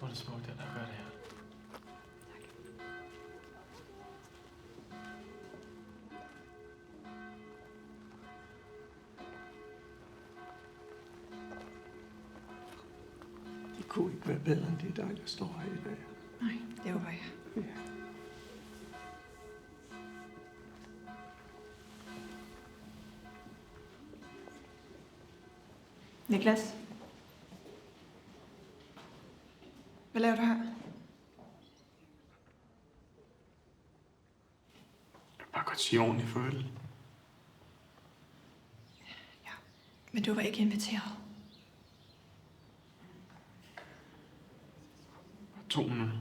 er det smukt, at der gør det her. Det kunne ikke være bedre end det der står her i dag. Nej, det håber jeg. Ja. Niklas? Hvad laver du her? Jeg vil bare godt sige ordentligt farvel. Ja, men du var ikke inviteret. Bare 2 minutter.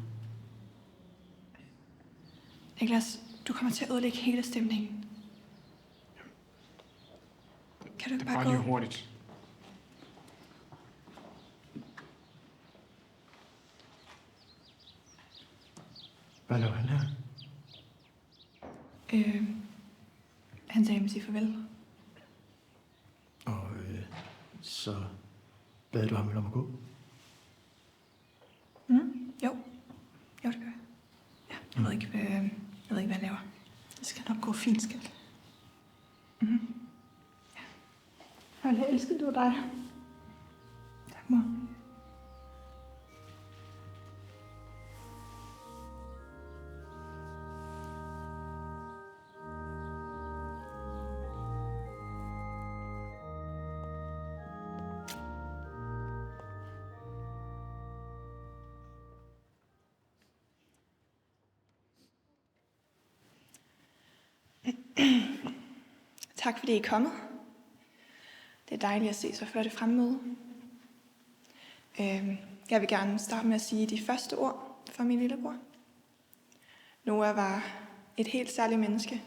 Niklas, du kommer til at ødelægge hele stemningen. Kan du Det ikke er bare bare gå? lige hurtigt. Hvad laver han her? Han sagde mig sige farvel. Og så bad du ham vel om at gå? Jo. Jo, det gør jeg. Ja, jeg ved ikke, hvad jeg laver. Det skal nok gå fint, skat. Ja. Jeg elsker du dig. Tak, mor. Tak fordi I er kommet. Det er dejligt at se så flot et fremmøde. Jeg vil gerne starte med at sige de første ord for min lillebror. Noah var et helt særligt menneske,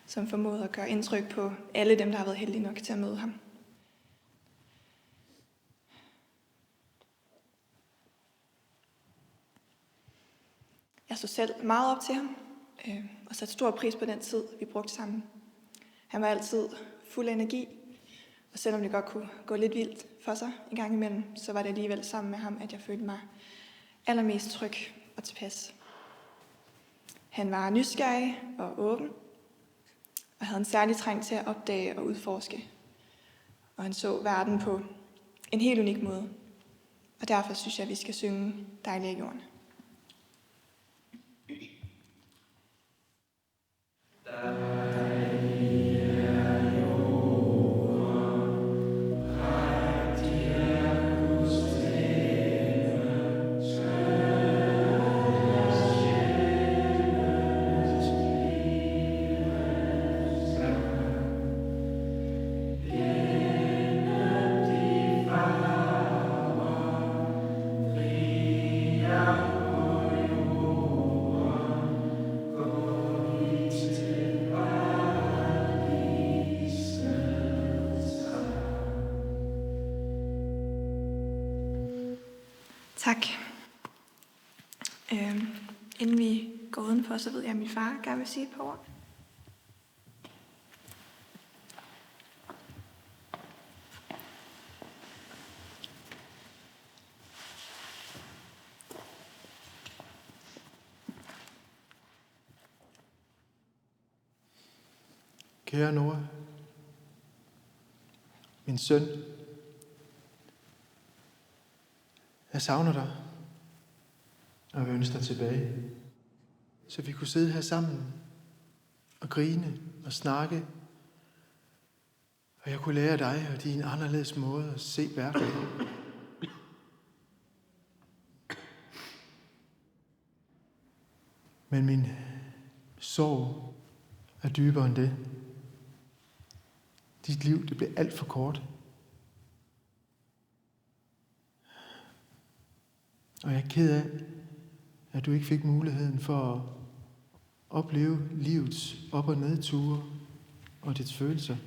som formåede at gøre indtryk på alle dem, der har været heldige nok til at møde ham. Jeg så selv meget op til ham, og satte stor pris på den tid, vi brugte sammen. Han var altid fuld af energi, og selvom det godt kunne gå lidt vildt for sig en gang imellem, så var det alligevel sammen med ham, at jeg følte mig allermest tryg og tilpas. Han var nysgerrig og åben, og havde en særlig trang til at opdage og udforske. Og han så verden på en helt unik måde. Og derfor synes jeg, at vi skal synge Dejlig er jorden. Tak. Inden vi går udenfor, så ved jeg, at min far gerne vil sige et par ord. Kære Noah, min søn, jeg savner dig, og jeg ønsker dig tilbage, så vi kunne sidde her sammen og grine og snakke, og jeg kunne lære dig og din anderledes måde at se verden på. Men min sorg er dybere end det. Dit liv, det blev alt for kort. Og jeg er ked af, at du ikke fik muligheden for at opleve livets op- og nedture og dets følelser.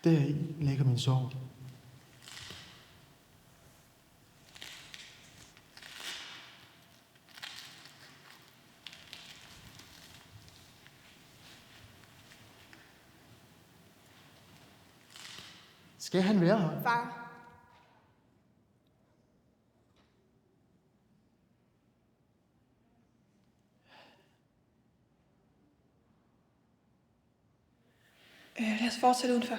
Deri ligger min sorg. Skal han være her? Far. Lad os fortsætte udenfor.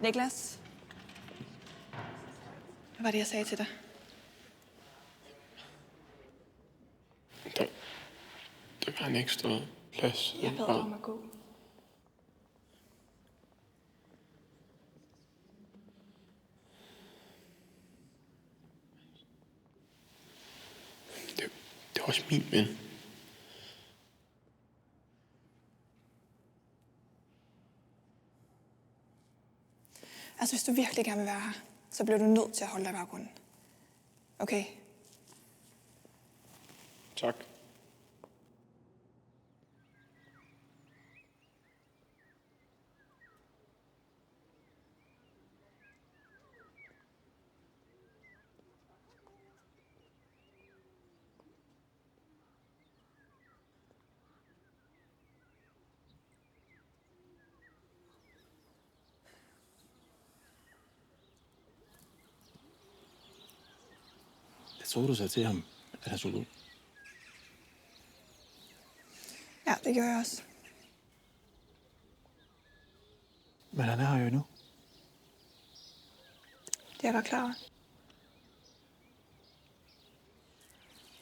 Niklas? Hvad var det, jeg sagde til dig? Der var en ekstra plads. Jeg bad dig om at gå. Det er også min ven. Altså, hvis du virkelig gerne vil være her, så bliver du nødt til at holde dig i baggrunden. Okay? Tak. Jeg troede, du sagde til ham, at han skulle gå. Ja, det gør jeg også. Men han er her jo endnu. Det er jeg godt klar over.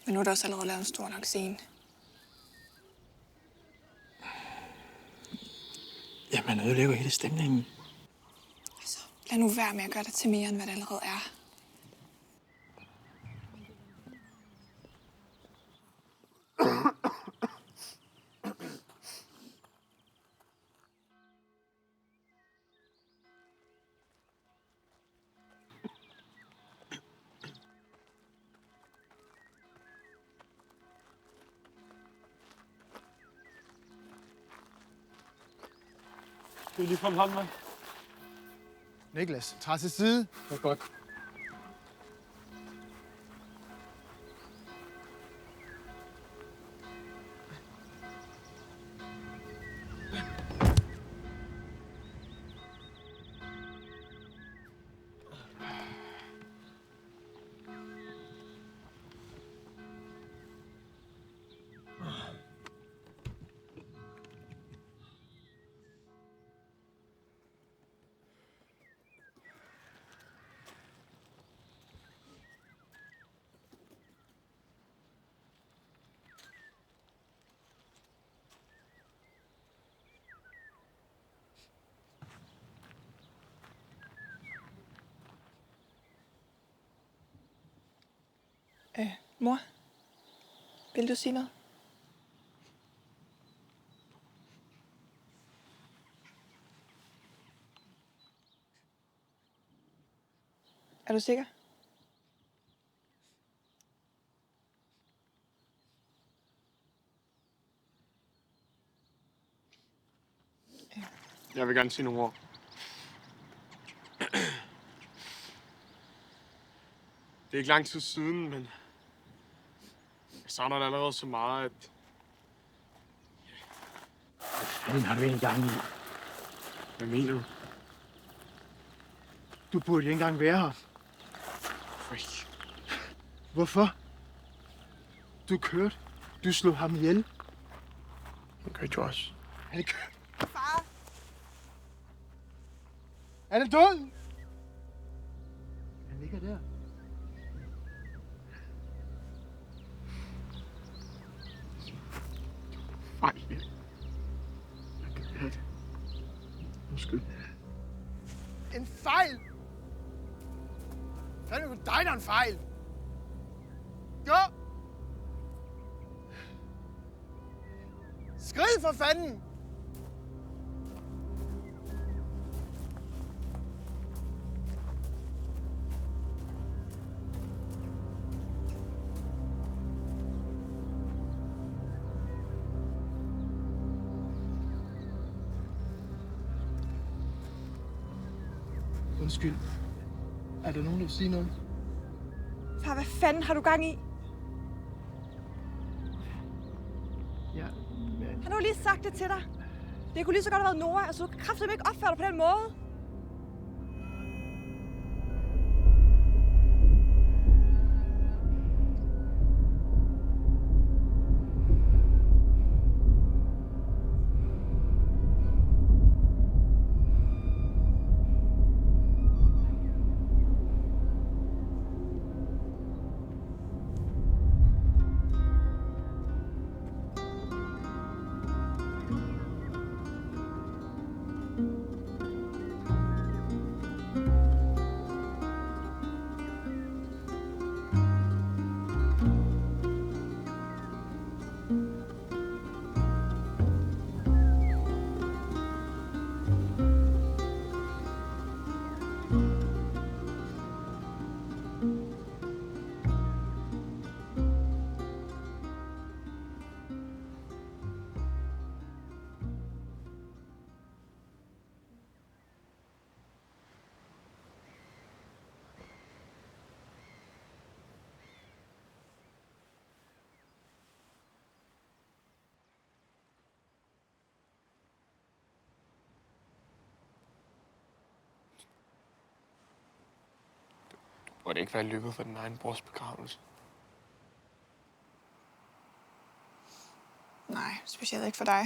Men nu er der også allerede lavet en stor nok scene. Jamen, han ødelægger hele stemningen. Altså, lad nu være med at gøre det til mere, end hvad det allerede er. Skal vi lige få en hånd med? Niklas, træd til side. Det er godt. Mor? Vil du sige noget? Er du sikker? Jeg vil gerne sige nogle ord. Det er ikke lang tid siden, men jeg savner det allerede så meget, at Hvad har du en gang i? hvad mener du? Du burde ikke engang være her. Freak. Hvorfor? Du kørte. Du slog ham ihjel. Okay, Josh. Han er kørt. Far! Han er død! Han ligger der. Fejl. Jeg kan have det. Undskyld. En fejl! Fanden er det dig, der er en fejl? Gå! Skrid for fanden! Undskyld. Er der nogen, der vil sige noget? Far, hvad fanden har du gang i? Ja, Han har jo lige sagt det til dig. Det kunne lige så godt have været Nora. Altså, du kan kraftedeme ikke opføre dig på den måde. Må det ikke være lykkes for din egen brors begravelse? Nej, specielt ikke for dig.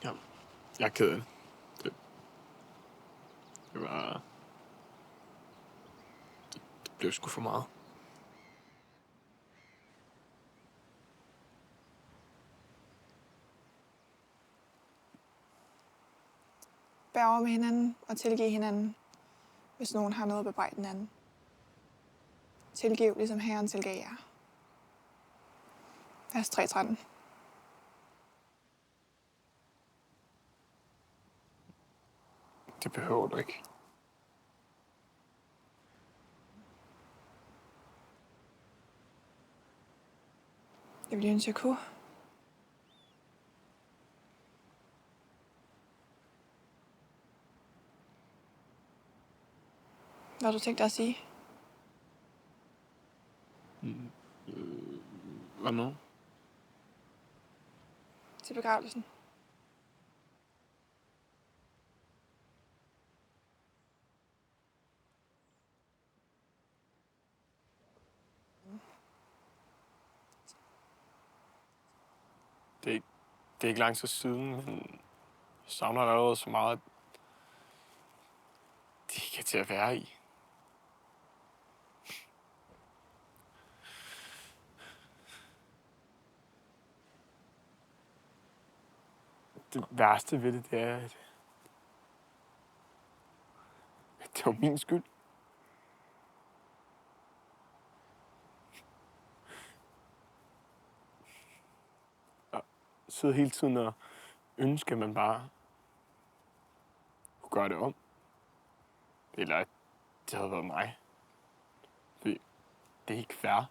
Ja, jeg er ked af det. Det var... Det blev sgu for meget. Bær over med hinanden og tilgive hinanden, hvis nogen har noget at bebrejde den anden. Tilgiv, ligesom Herren tilgav jer. Vers 3:13. Det behøver du ikke. Jeg vil ønske, jeg kunne. Hvad har du tænkt dig at sige? Hvornår? Til begravelsen. Det er ikke lang tid siden, men jeg savner dig allerede så meget, at det ikke er til at være i. Det værste ved det er, at det var min skyld. Jeg sidder hele tiden og ønsker, at man bare kunne gøre det om. Eller at det havde været mig. Det er ikke fair.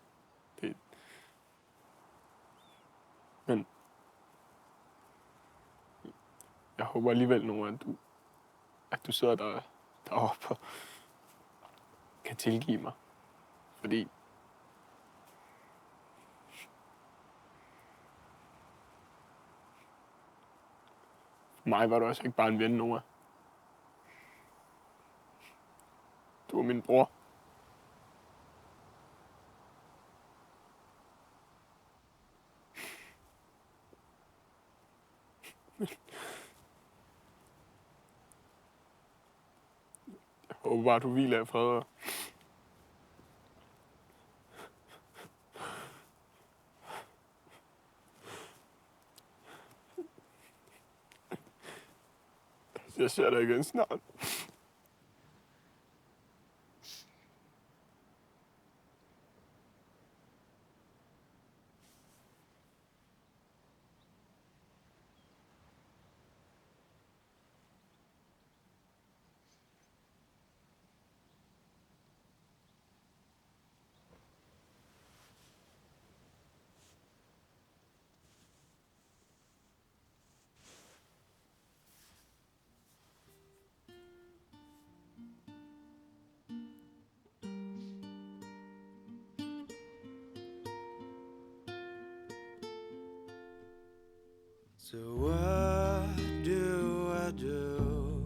Men jeg håber alligevel nu, at du sidder deroppe og kan tilgive mig. Fordi for mig var du også ikke bare en ven, Noah. Du var min bror. Jeg håber bare, du hviler i fred. Jeg ser dig igen snart. So what do I do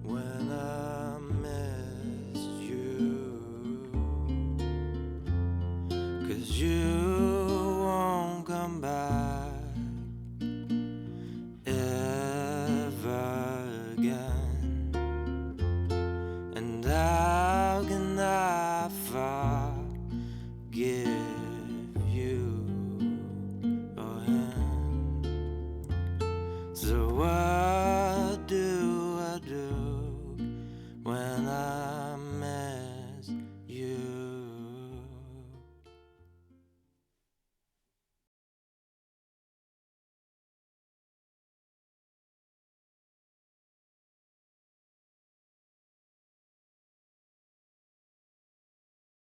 when I miss you? 'Cause you